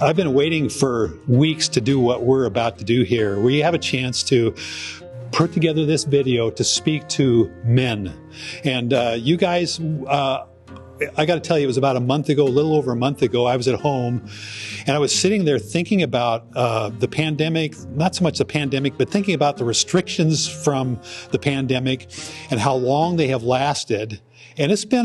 I've been waiting for weeks to do what we're about to do here. We have a chance to put together this video to speak to men. And you guys, I got to tell you, it was about a month ago, a little over a month ago, I was at home and I was sitting there thinking about the pandemic, not so much the pandemic, but thinking about the restrictions from the pandemic and how long they have lasted. And it's been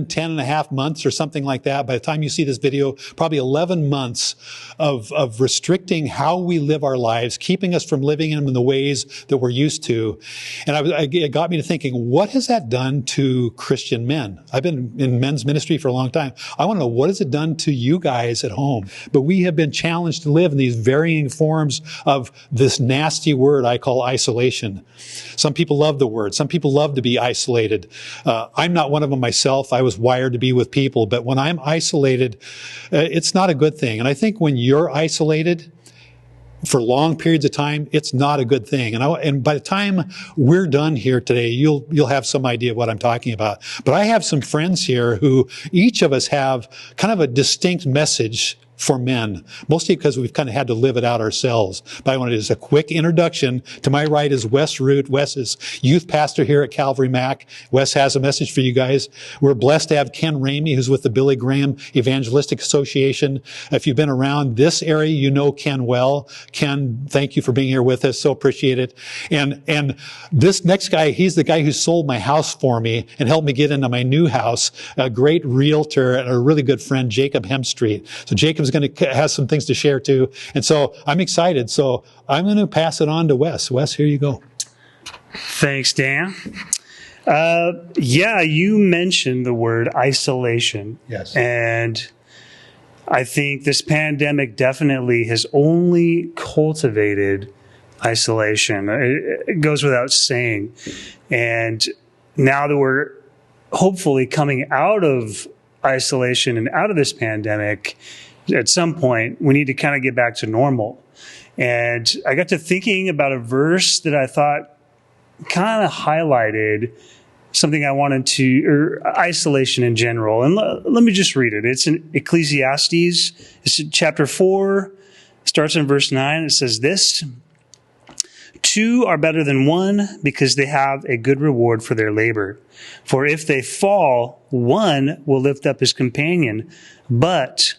10 and a half months or something like that. By the time you see this video, probably 11 months of restricting how we live our lives, keeping us from living in the ways that we're used to. And it got me to thinking, what has that done to Christian men? I've been in men's ministry for a long time. I want to know, what has it done to you guys at home? But we have been challenged to live in these varying forms of this nasty word I call isolation. Some people love the word. Some people love to be isolated. I'm not one of them myself. I was wired to be with people. But when I'm isolated, it's not a good thing. And I think when you're isolated for long periods of time, it's not a good thing. And by the time we're done here today, you'll have some idea of what I'm talking about. But I have some friends here who each of us have kind of a distinct message for men, mostly because we've kind of had to live it out ourselves. But I want to just a quick introduction. To my right is Wes Root. Wes is youth pastor here at Calvary Mac. Wes has a message for you guys. We're blessed to have Ken Ramey, who's with the Billy Graham Evangelistic Association. If you've been around this area, you know Ken well. Ken, thank you for being here with us. So appreciate it. And this next guy, he's the guy who sold my house for me and helped me get into my new house. A great realtor and a really good friend, Jacob Hemstreet. So Jacob's going to have some things to share too. And so I'm excited. So I'm going to pass it on to Wes. Wes, here you go. Thanks, Dan. Yeah, you mentioned the word isolation. Yes. And I think this pandemic definitely has only cultivated isolation. It goes without saying. And now that we're hopefully coming out of isolation and out of this pandemic, at some point, we need to kind of get back to normal. And I got to thinking about a verse that I thought kind of highlighted something I wanted to, or isolation in general. And let me just read it. It's in Ecclesiastes. It's in chapter 4, starts in verse 9. It says this: "Two are better than one because they have a good reward for their labor. For if they fall, one will lift up his companion. But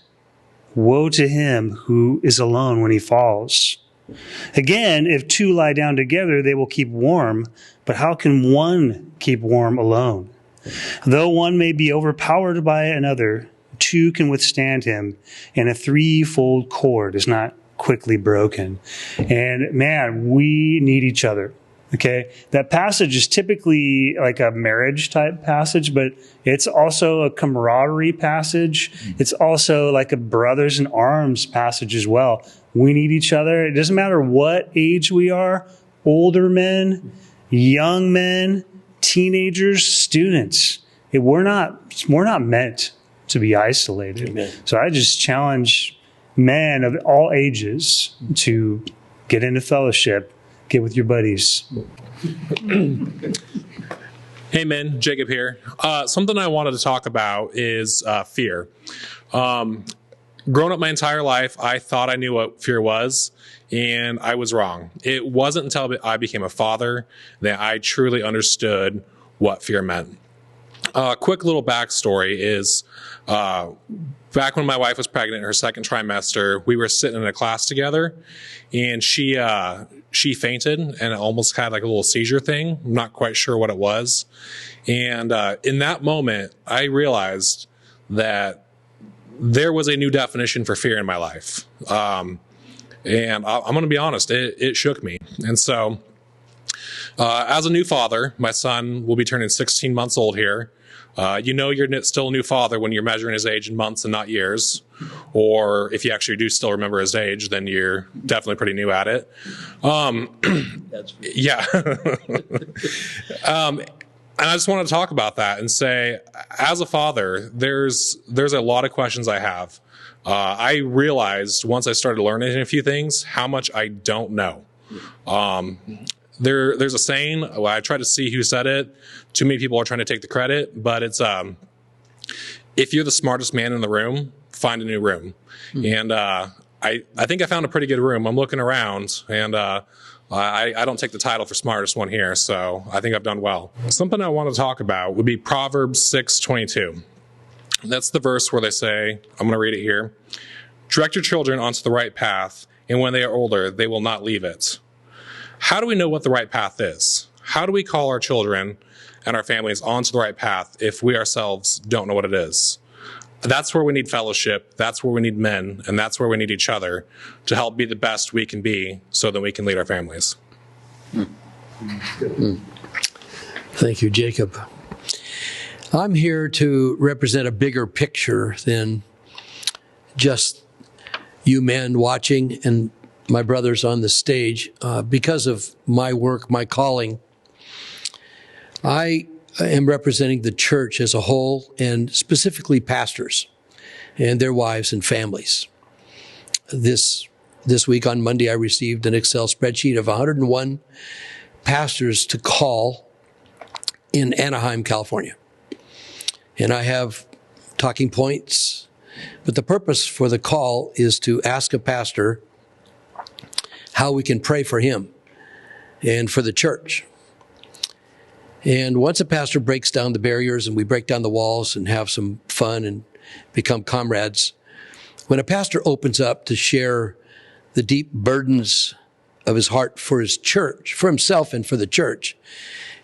woe to him who is alone when he falls. Again, if two lie down together, they will keep warm. But how can one keep warm alone? Though one may be overpowered by another, two can withstand him, and a threefold cord is not quickly broken." And man, we need each other. Okay, that passage is typically like a marriage type passage, but it's also a camaraderie passage. It's also like a brothers in arms passage as well. We need each other. It doesn't matter what age we are, older men, young men, teenagers, students. We're not meant to be isolated. Amen. So I just challenge men of all ages to get into fellowship. Get with your buddies. Hey, man, Jacob here. Something I wanted to talk about is fear. Growing up my entire life, I thought I knew what fear was, and I was wrong. It wasn't until I became a father that I truly understood what fear meant. Quick little backstory is back when my wife was pregnant in her second trimester, we were sitting in a class together, and she fainted and almost had like a little seizure thing. I'm not quite sure what it was. And in that moment, I realized that there was a new definition for fear in my life. And I'm going to be honest, it shook me. And so as a new father, my son will be turning 16 months old here. You know you're still a new father when you're measuring his age in months and not years. Or if you actually do still remember his age, then you're definitely pretty new at it. That's yeah. And I just want to talk about that and say, as a father, there's a lot of questions I have. I realized once I started learning a few things, how much I don't know. There's a saying, I try to see who said it. Too many people are trying to take the credit, but it's, if you're the smartest man in the room, find a new room. And I think I found a pretty good room. I'm looking around, and I don't take the title for smartest one here, so I think I've done well. Something I want to talk about would be Proverbs 6:22. That's the verse where they say, I'm going to read it here, direct your children onto the right path, and when they are older, they will not leave it. How do we know what the right path is? How do we call our children and our families onto the right path if we ourselves don't know what it is? That's where we need fellowship, that's where we need men, and that's where we need each other to help be the best we can be so that we can lead our families. Thank you, Jacob. I'm here to represent a bigger picture than just you men watching and my brothers on the stage. Because of my work, my calling, I am representing the church as a whole, and specifically pastors and their wives and families. This week on Monday, I received an Excel spreadsheet of 101 pastors to call in Anaheim, California. And I have talking points, but the purpose for the call is to ask a pastor how we can pray for him and for the church. And once a pastor breaks down the barriers and we break down the walls and have some fun and become comrades, when a pastor opens up to share the deep burdens of his heart for his church, for himself and for the church,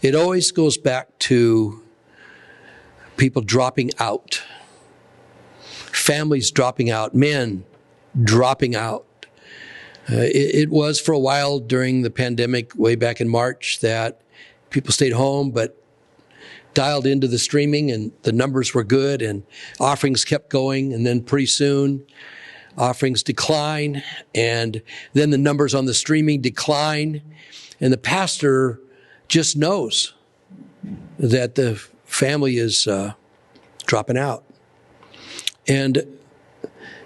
it always goes back to people dropping out, families dropping out, men dropping out. It was for a while during the pandemic, way back in March, that people stayed home but dialed into the streaming, and the numbers were good, and offerings kept going, and then pretty soon offerings decline, and then the numbers on the streaming decline, and the pastor just knows that the family is dropping out. And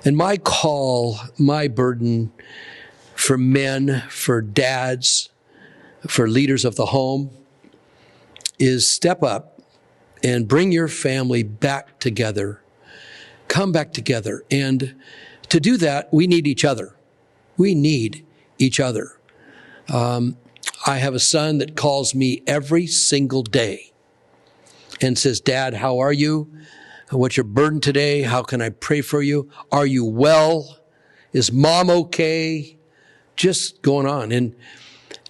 my call, my burden for men, for dads, for leaders of the home is step up and bring your family back together. Come back together. And to do that, we need each other. We need each other. I have a son that calls me every single day and says, Dad, how are you? What's your burden today? How can I pray for you? Are you well? Is mom okay? Just going on. And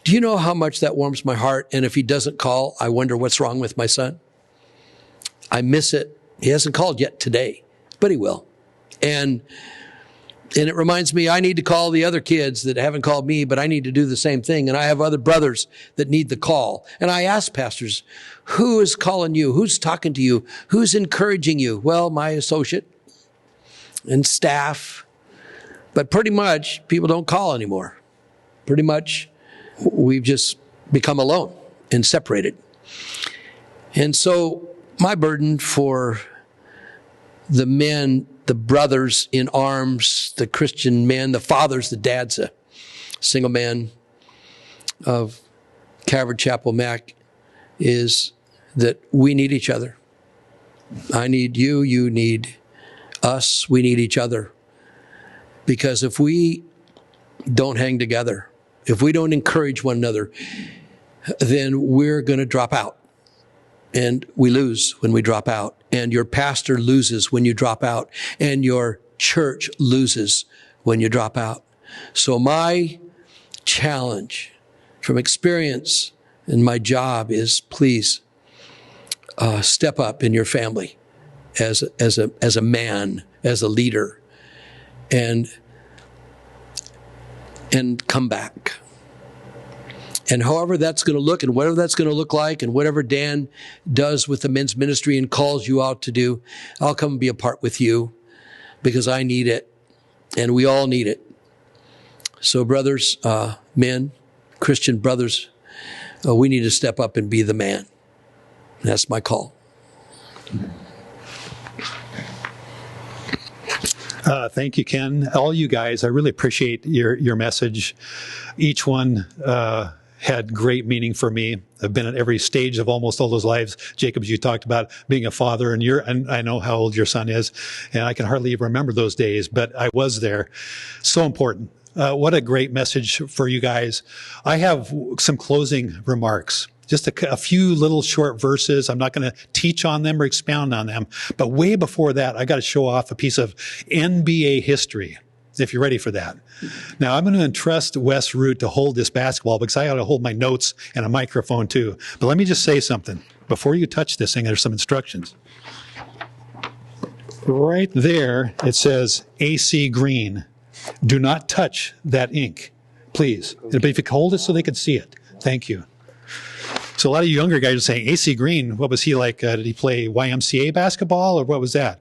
do you know how much that warms my heart? And if he doesn't call, I wonder what's wrong with my son. I miss it. He hasn't called yet today, but he will. And it reminds me, I need to call the other kids that haven't called me, but I need to do the same thing. And I have other brothers that need the call. And I ask pastors, who is calling you? Who's talking to you? Who's encouraging you? Well, my associate and staff. But pretty much, people don't call anymore. Pretty much, we've just become alone and separated. And so my burden for the men, the brothers in arms, the Christian men, the fathers, the dads, a single man of Calvary Chapel Mac, is that we need each other. I need you, you need us, we need each other. Because if we don't hang together, if we don't encourage one another, then we're going to drop out. And we lose when we drop out. And your pastor loses when you drop out. And your church loses when you drop out. So my challenge from experience in my job is, please step up in your family as a man, as a leader, and come back. And however that's going to look, and whatever that's going to look like, and whatever Dan does with the men's ministry and calls you out to do, I'll come and be a part with you, because I need it, and we all need it. So brothers, men, Christian brothers, we need to step up and be the man. That's my call. Thank you, Ken. All you guys, I really appreciate your message. Each one had great meaning for me. I've been at every stage of almost all those lives. Jacob, you talked about being a father, and I know how old your son is, and I can hardly remember those days, but I was there. So important. What a great message for you guys. I have some closing remarks. Just a few little short verses. I'm not going to teach on them or expound on them. But way before that, I got to show off a piece of NBA history, if you're ready for that. Now, I'm going to entrust Wes Root to hold this basketball because I got to hold my notes and a microphone too. But let me just say something. Before you touch this thing, there's some instructions. Right there, it says AC Green. Do not touch that ink, please. But if you could hold it so they could see it. Thank you. So a lot of you younger guys are saying, AC Green, what was he like? Did he play YMCA basketball or what was that?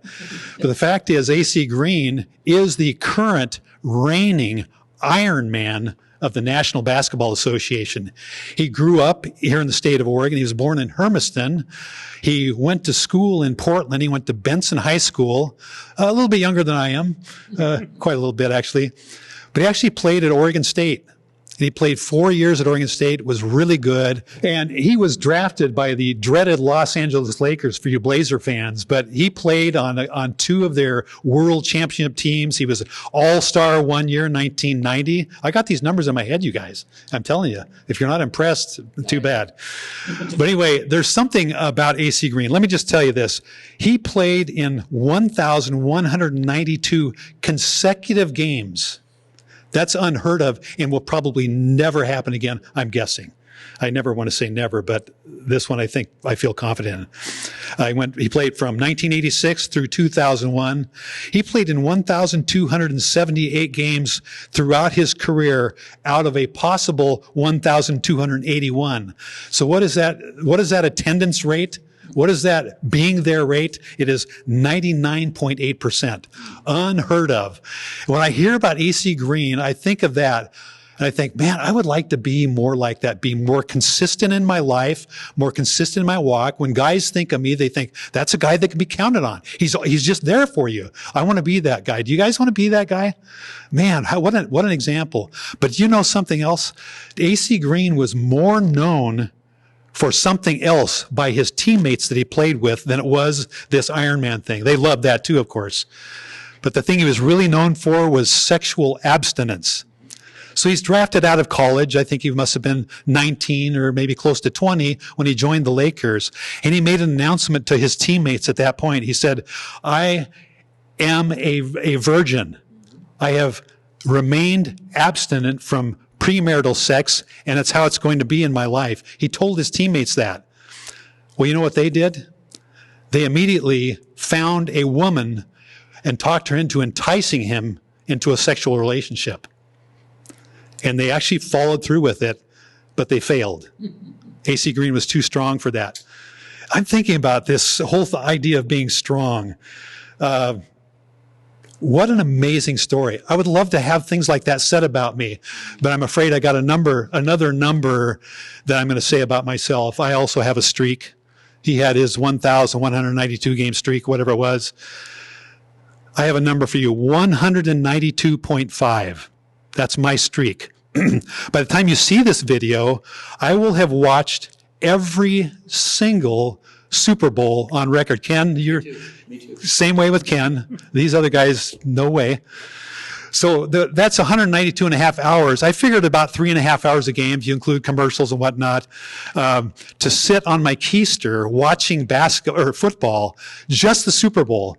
But the fact is, AC Green is the current reigning Iron Man of the National Basketball Association. He grew up here in the state of Oregon. He was born in Hermiston. He went to school in Portland. He went to Benson High School, a little bit younger than I am, quite a little bit actually. But he actually played at Oregon State. He played 4 years at Oregon State, was really good, and he was drafted by the dreaded Los Angeles Lakers for you Blazer fans, but he played on two of their world championship teams. He was an all-star 1 year, 1990. I got these numbers in my head, you guys. I'm telling you, if you're not impressed, too bad. But anyway, there's something about AC Green. Let me just tell you this. He played in 1,192 consecutive games. That's unheard of and will probably never happen again, I'm guessing. I never want to say never, but this one I feel confident in. He played from 1986 through 2001. He played in 1,278 games throughout his career out of a possible 1,281. So what is that attendance rate? What is that being there rate? It is 99.8%. Unheard of. When I hear about AC Green, I think of that. And I think, man, I would like to be more like that, be more consistent in my life, more consistent in my walk. When guys think of me, they think, that's a guy that can be counted on. He's just there for you. I want to be that guy. Do you guys want to be that guy? Man, what an example. But you know something else? AC Green was more known for something else by his teammates that he played with than it was this Iron Man thing. They loved that too, of course. But the thing he was really known for was sexual abstinence. So he's drafted out of college. I think he must have been 19 or maybe close to 20 when he joined the Lakers. And he made an announcement to his teammates at that point. He said, I am a virgin. I have remained abstinent from premarital sex, and it's how it's going to be in my life. He told his teammates that. Well, you know what they did? They immediately found a woman and talked her into enticing him into a sexual relationship. And they actually followed through with it, but they failed. AC Green was too strong for that. I'm thinking about this whole idea of being strong. What an amazing story. I would love to have things like that said about me, but I'm afraid I got another number that I'm going to say about myself. I also have a streak. He had his 1,192 game streak, whatever it was. I have a number for you, 192.5. That's my streak. By the time you see this video, I will have watched every single Super Bowl on record. Ken, you're me too. Same way with Ken. These other guys, no way. So that's 192 and a half hours. I figured about 3.5 hours a game, if you include commercials and whatnot, to sit on my keister watching football, just the Super Bowl.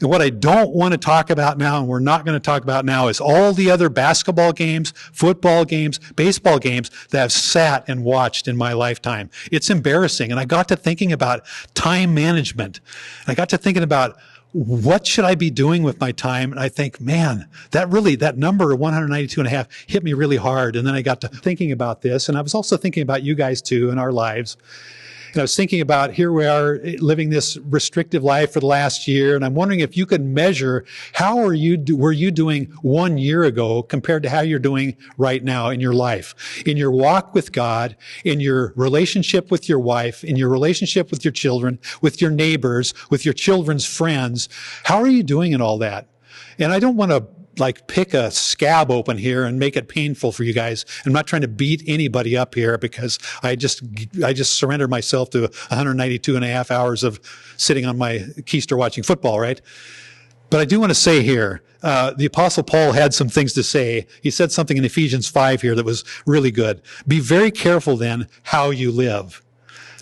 And what I don't want to talk about now, and we're not going to talk about now, is all the other basketball games, football games, baseball games that I've sat and watched in my lifetime. It's embarrassing. And I got to thinking about time management. I got to thinking about what should I be doing with my time? And I think, man, that number 192 and a half hit me really hard. And then I got to thinking about this. And I was also thinking about you guys too in our lives. And I was thinking about here we are living this restrictive life for the last year. And I'm wondering if you could measure how were you doing 1 year ago compared to how you're doing right now in your life, in your walk with God, in your relationship with your wife, in your relationship with your children, with your neighbors, with your children's friends. How are you doing in all that? And I don't want to like pick a scab open here and make it painful for you guys. I'm not trying to beat anybody up here because I just surrendered myself to 192 and a half hours of sitting on my keister watching football, right? But I do want to say here, the Apostle Paul had some things to say. He said something in Ephesians 5 here that was really good. Be very careful then how you live,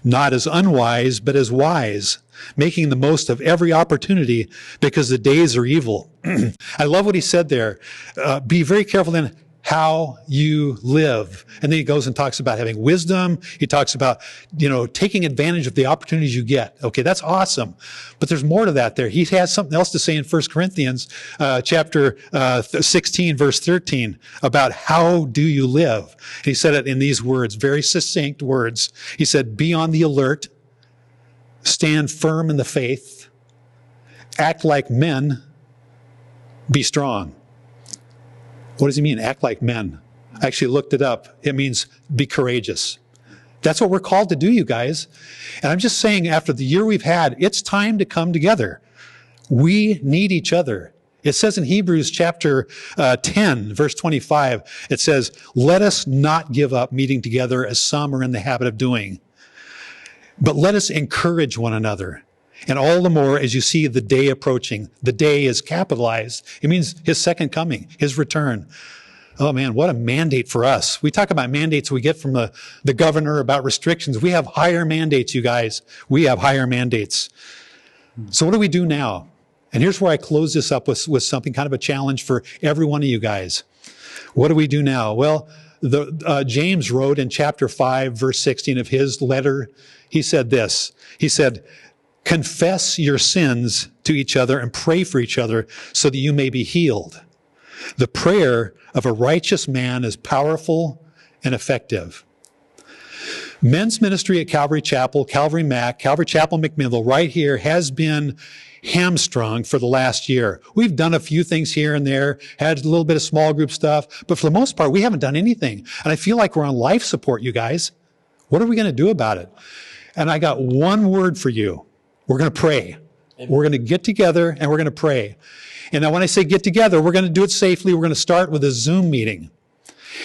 not as unwise, but as wise, making the most of every opportunity because the days are evil. I love what he said there. Be very careful then how you live. And then he goes and talks about having wisdom. He talks about, taking advantage of the opportunities you get. Okay, that's awesome. But there's more to that there. He has something else to say in 1 Corinthians chapter 16, verse 13, about how do you live. And he said it in these words, very succinct words. He said, be on the alert, stand firm in the faith, act like men, be strong. What does he mean, act like men? I actually looked it up. It means be courageous. That's what we're called to do, you guys. And I'm just saying, after the year we've had, it's time to come together. We need each other. It says in Hebrews chapter 10, verse 25, it says, let us not give up meeting together as some are in the habit of doing, but let us encourage one another. And all the more as you see the day approaching. The day is capitalized. It means his second coming, his return. Oh man, what a mandate for us. We talk about mandates we get from the governor about restrictions. We have higher mandates, you guys. We have higher mandates. So what do we do now? And here's where I close this up with something kind of a challenge for every one of you guys. What do we do now? Well, James wrote in chapter 5, verse 16 of his letter, he said this. He said, confess your sins to each other and pray for each other so that you may be healed. The prayer of a righteous man is powerful and effective. Men's ministry at Calvary Chapel, CalvaryMac, Calvary Chapel McMinnville, right here has been hamstrung for the last year. We've done a few things here and there, had a little bit of small group stuff, but for the most part, we haven't done anything. And I feel like we're on life support, you guys. What are we going to do about it? And I got one word for you. We're going to pray. We're going to get together and we're going to pray. And now when I say get together, we're going to do it safely. We're going to start with a Zoom meeting.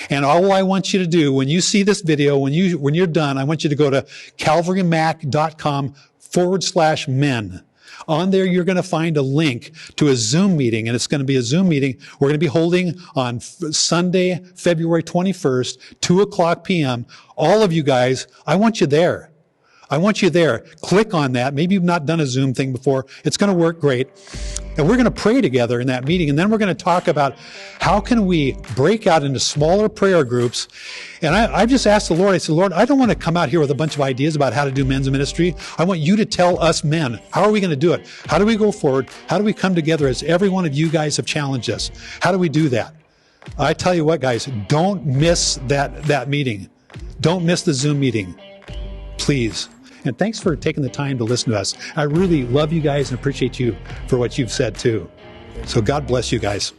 And all I want you to do when you see this video, when you're done, I want you to go to calvarymac.com/men. On there, you're going to find a link to a Zoom meeting, and it's going to be a Zoom meeting we're going to be holding on Sunday, February 21st, 2:00 p.m. All of you guys, I want you there. I want you there. Click on that. Maybe you've not done a Zoom thing before. It's going to work great. And we're going to pray together in that meeting. And then we're going to talk about how can we break out into smaller prayer groups. And I just asked the Lord, I said, Lord, I don't want to come out here with a bunch of ideas about how to do men's ministry. I want you to tell us men, how are we going to do it? How do we go forward? How do we come together as every one of you guys have challenged us? How do we do that? I tell you what, guys, don't miss that meeting. Don't miss the Zoom meeting. Please. And thanks for taking the time to listen to us. I really love you guys and appreciate you for what you've said too. So God bless you guys.